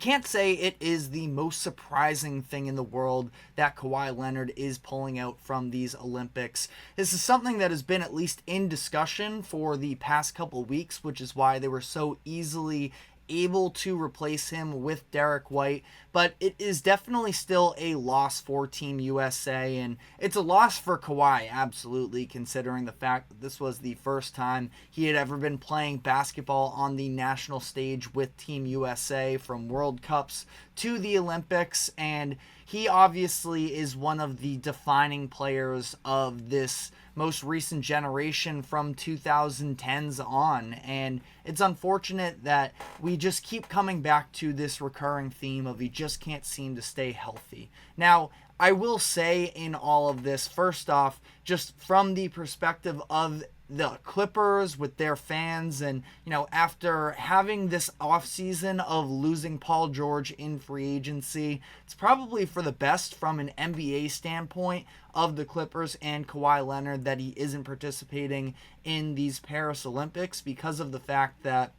can't say it is the most surprising thing in the world that Kawhi Leonard is pulling out from these Olympics. This is something that has been at least in discussion for the past couple weeks, which is why they were so easily able to replace him with Derrick White, but it is definitely still a loss for Team USA, and it's a loss for Kawhi, absolutely, considering the fact that this was the first time he had ever been playing basketball on the national stage with Team USA, from World Cups to the Olympics, and he obviously is one of the defining players of this most recent generation from 2010s on, and it's unfortunate that we just keep coming back to this recurring theme of he just can't seem to stay healthy. Now, I will say in all of this, first off, just from the perspective of the Clippers with their fans, and after having this offseason of losing Paul George in free agency, it's probably for the best from an NBA standpoint of the Clippers and Kawhi Leonard that he isn't participating in these Paris Olympics, because of the fact that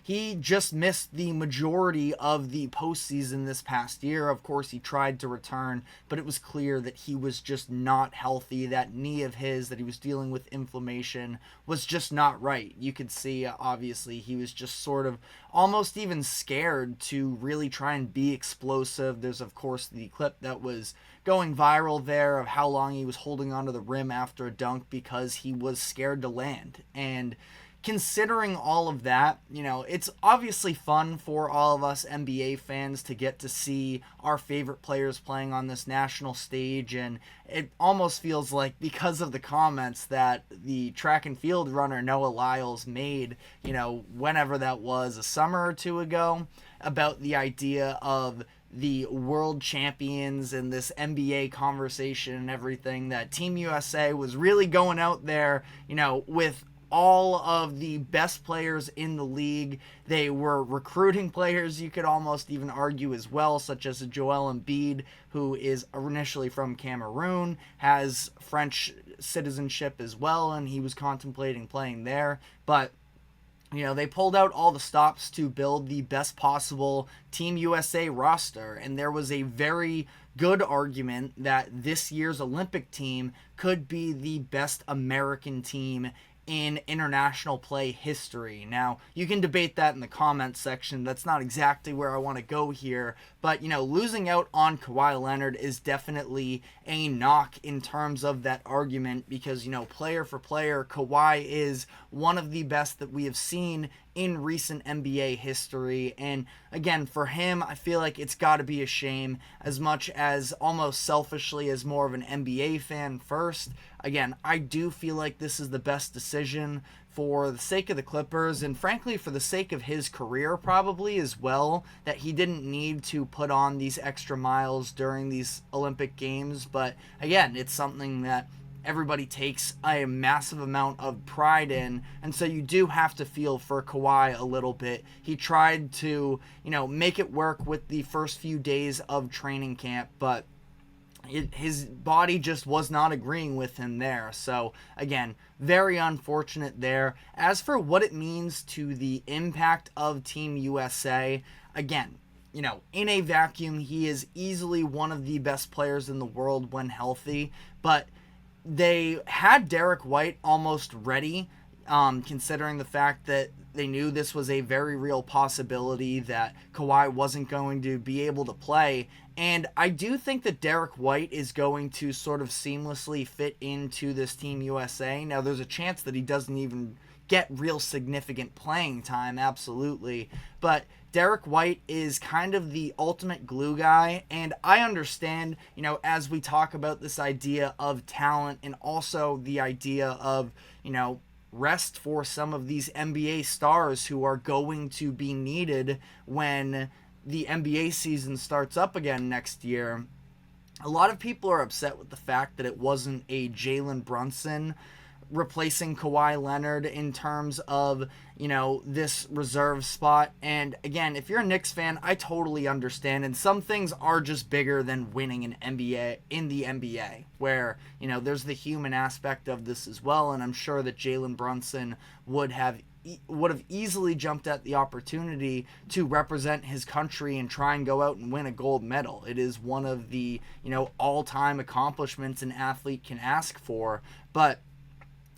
he just missed the majority of the postseason this past year. Of course, he tried to return, but it was clear that he was just not healthy. That knee of his that he was dealing with inflammation was just not right. You could see, obviously, he was just sort of almost even scared to really try and be explosive. There's, of course, the clip that was going viral there of how long he was holding onto the rim after a dunk because he was scared to land. And considering all of that, it's obviously fun for all of us NBA fans to get to see our favorite players playing on this national stage, and it almost feels like, because of the comments that the track and field runner Noah Lyles made, whenever that was, a summer or two ago, about the idea of the world champions and this NBA conversation and everything, that Team USA was really going out there, with all of the best players in the league. They were recruiting players, you could almost even argue, as well, such as Joel Embiid, who is initially from Cameroon, has French citizenship as well, and he was contemplating playing there. But they pulled out all the stops to build the best possible Team USA roster, and there was a very good argument that this year's Olympic team could be the best American team in international play history. Now, you can debate that in the comments section. That's not exactly where I want to go here, but losing out on Kawhi Leonard is definitely a knock in terms of that argument, because player for player, Kawhi is one of the best that we have seen in recent NBA history. And again, for him, I feel like it's got to be a shame, as much as almost selfishly as more of an NBA fan first. Again, I do feel like this is the best decision for the sake of the Clippers, and frankly for the sake of his career probably as well, that he didn't need to put on these extra miles during these Olympic Games. But again, it's something that everybody takes a massive amount of pride in, and so you do have to feel for Kawhi a little bit. He tried to, make it work with the first few days of training camp, but his body just was not agreeing with him there. So again, very unfortunate there. As for what it means to the impact of Team USA, again, in a vacuum, he is easily one of the best players in the world when healthy, but they had Derrick White almost ready, considering the fact that they knew this was a very real possibility that Kawhi wasn't going to be able to play. And I do think that Derrick White is going to sort of seamlessly fit into this Team USA. Now, there's a chance that he doesn't even get real significant playing time, absolutely. But Derrick White is kind of the ultimate glue guy, and I understand, as we talk about this idea of talent and also the idea of, rest for some of these NBA stars who are going to be needed when the NBA season starts up again next year. A lot of people are upset with the fact that it wasn't a Jalen Brunson replacing Kawhi Leonard in terms of, this reserve spot. And again, if you're a Knicks fan, I totally understand. And some things are just bigger than winning an NBA in the NBA, where, there's the human aspect of this as well. And I'm sure that Jalen Brunson would have would have easily jumped at the opportunity to represent his country and try and go out and win a gold medal. It is one of the, all-time accomplishments an athlete can ask for. But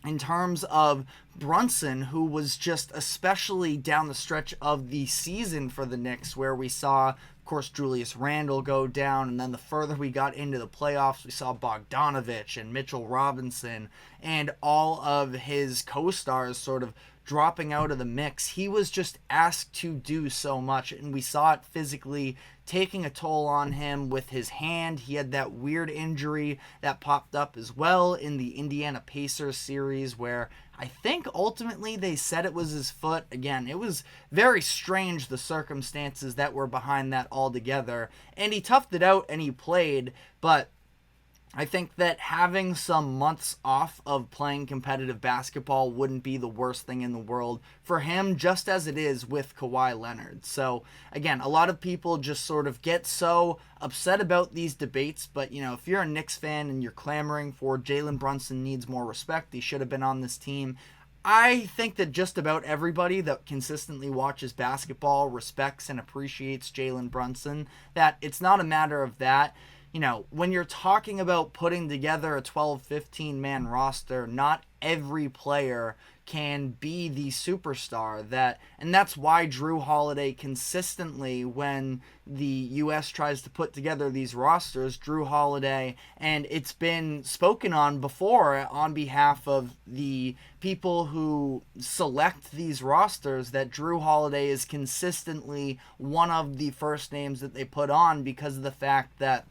in terms of Brunson, who was just especially down the stretch of the season for the Knicks, where we saw, of course, Julius Randle go down, and then the further we got into the playoffs, we saw Bogdanovich and Mitchell Robinson and all of his co-stars sort of dropping out of the mix. He was just asked to do so much, and we saw it physically taking a toll on him with his hand. He had that weird injury that popped up as well in the Indiana Pacers series, where I think ultimately they said it was his foot. Again, it was very strange, the circumstances that were behind that altogether. And he toughed it out and he played, but I think that having some months off of playing competitive basketball wouldn't be the worst thing in the world for him, just as it is with Kawhi Leonard. So, again, a lot of people just sort of get so upset about these debates, but, if you're a Knicks fan and you're clamoring for Jalen Brunson needs more respect, he should have been on this team, I think that just about everybody that consistently watches basketball respects and appreciates Jalen Brunson, that it's not a matter of that. When you're talking about putting together a 12, 15-man roster, not every player can be the superstar and that's why Jrue Holiday consistently, when the U.S. tries to put together these rosters, Jrue Holiday, and it's been spoken on before on behalf of the people who select these rosters, that Jrue Holiday is consistently one of the first names that they put on because of the fact that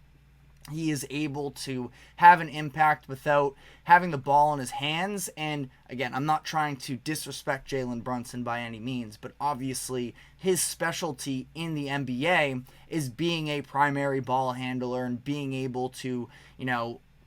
he is able to have an impact without having the ball in his hands. And again, I'm not trying to disrespect Jalen Brunson by any means, but obviously his specialty in the NBA is being a primary ball handler and being able to,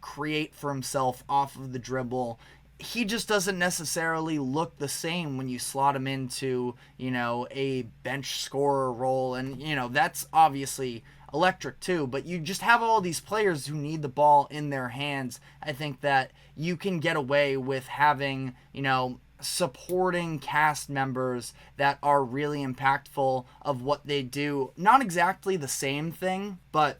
create for himself off of the dribble. He just doesn't necessarily look the same when you slot him into, a bench scorer role. And, that's obviously electric too, but you just have all these players who need the ball in their hands. I think that you can get away with having, supporting cast members that are really impactful of what they do. Not exactly the same thing, but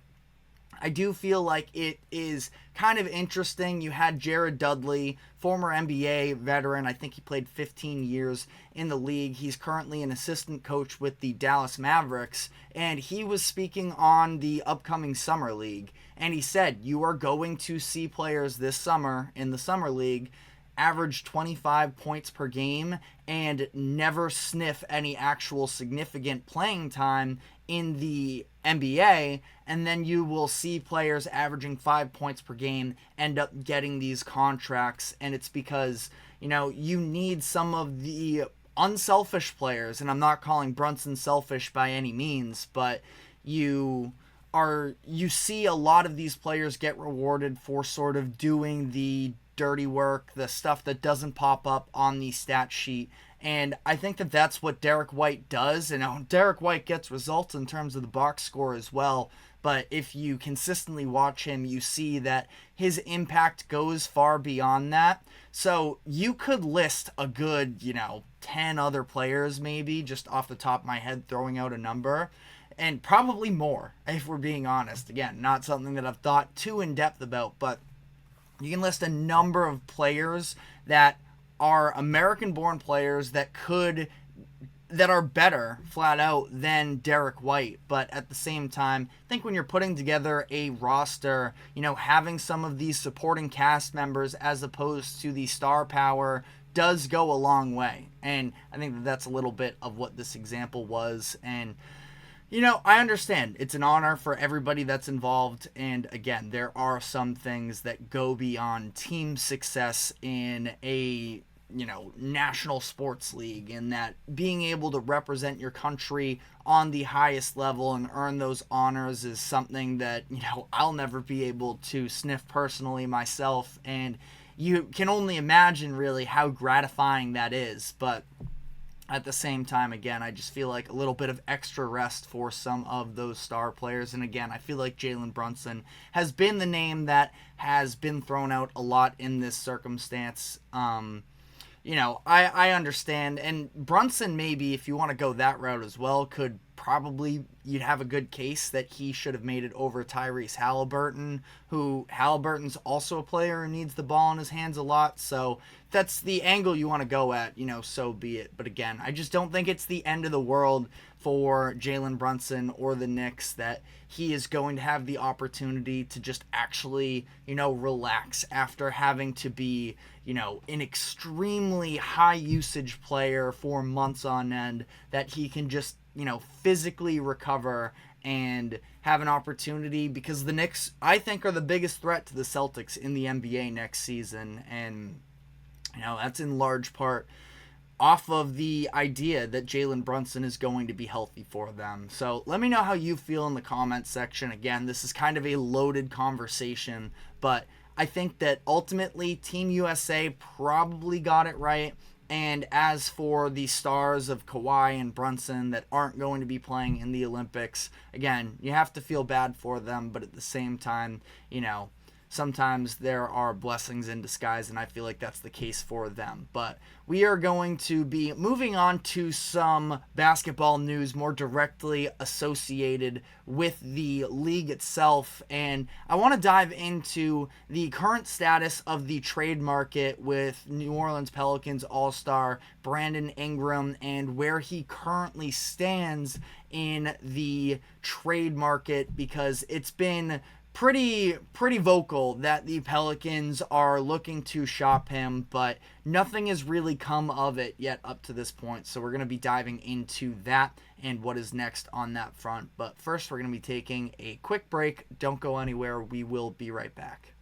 I do feel like it is kind of interesting. You had Jared Dudley, former NBA veteran. I think he played 15 years in the league. He's currently an assistant coach with the Dallas Mavericks, and he was speaking on the upcoming Summer League. And he said, you are going to see players this summer in the Summer League average 25 points per game and never sniff any actual significant playing time in the NBA, and then you will see players averaging 5 points per game end up getting these contracts. And it's because, you need some of the unselfish players, and I'm not calling Brunson selfish by any means, but you see a lot of these players get rewarded for sort of doing the dirty work, the stuff that doesn't pop up on the stat sheet. And I think that that's what Derrick White does. And Derrick White gets results in terms of the box score as well. But if you consistently watch him, you see that his impact goes far beyond that. So you could list a good, 10 other players maybe, just off the top of my head, throwing out a number. And probably more, if we're being honest. Again, not something that I've thought too in depth about, but you can list a number of players that are American-born players that are better, flat out, than Derrick White. But at the same time, I think when you're putting together a roster, having some of these supporting cast members as opposed to the star power does go a long way. And I think that that's a little bit of what this example was. And I understand it's an honor for everybody that's involved. And again, there are some things that go beyond team success in a, national sports league, and that being able to represent your country on the highest level and earn those honors is something that, I'll never be able to sniff personally myself. And you can only imagine really how gratifying that is. But at the same time, again, I just feel like a little bit of extra rest for some of those star players. And again, I feel like Jalen Brunson has been the name that has been thrown out a lot in this circumstance. I understand. And Brunson, maybe, if you want to go that route as well, could probably, you'd have a good case that he should have made it over Tyrese Halliburton, who Halliburton's also a player who needs the ball in his hands a lot. So if that's the angle you want to go at, so be it. But again, I just don't think it's the end of the world for Jalen Brunson or the Knicks that he is going to have the opportunity to just actually, relax after having to be, an extremely high usage player for months on end, that he can just, physically recover and have an opportunity, because the Knicks, I think, are the biggest threat to the Celtics in the NBA next season. And, that's in large part off of the idea that Jalen Brunson is going to be healthy for them. So let me know how you feel in the comments section. Again, this is kind of a loaded conversation, but I think that ultimately Team USA probably got it right. And as for the stars of Kawhi and Brunson that aren't going to be playing in the Olympics, again, you have to feel bad for them, but at the same time, sometimes there are blessings in disguise, and I feel like that's the case for them. But we are going to be moving on to some basketball news more directly associated with the league itself. And I want to dive into the current status of the trade market with New Orleans Pelicans All-Star Brandon Ingram, and where he currently stands in the trade market, because it's been pretty vocal that the Pelicans are looking to shop him, but nothing has really come of it yet up to this point. So we're going to be diving into that and what is next on that front. But first, we're going to be taking a quick break. Don't go anywhere. We will be right back.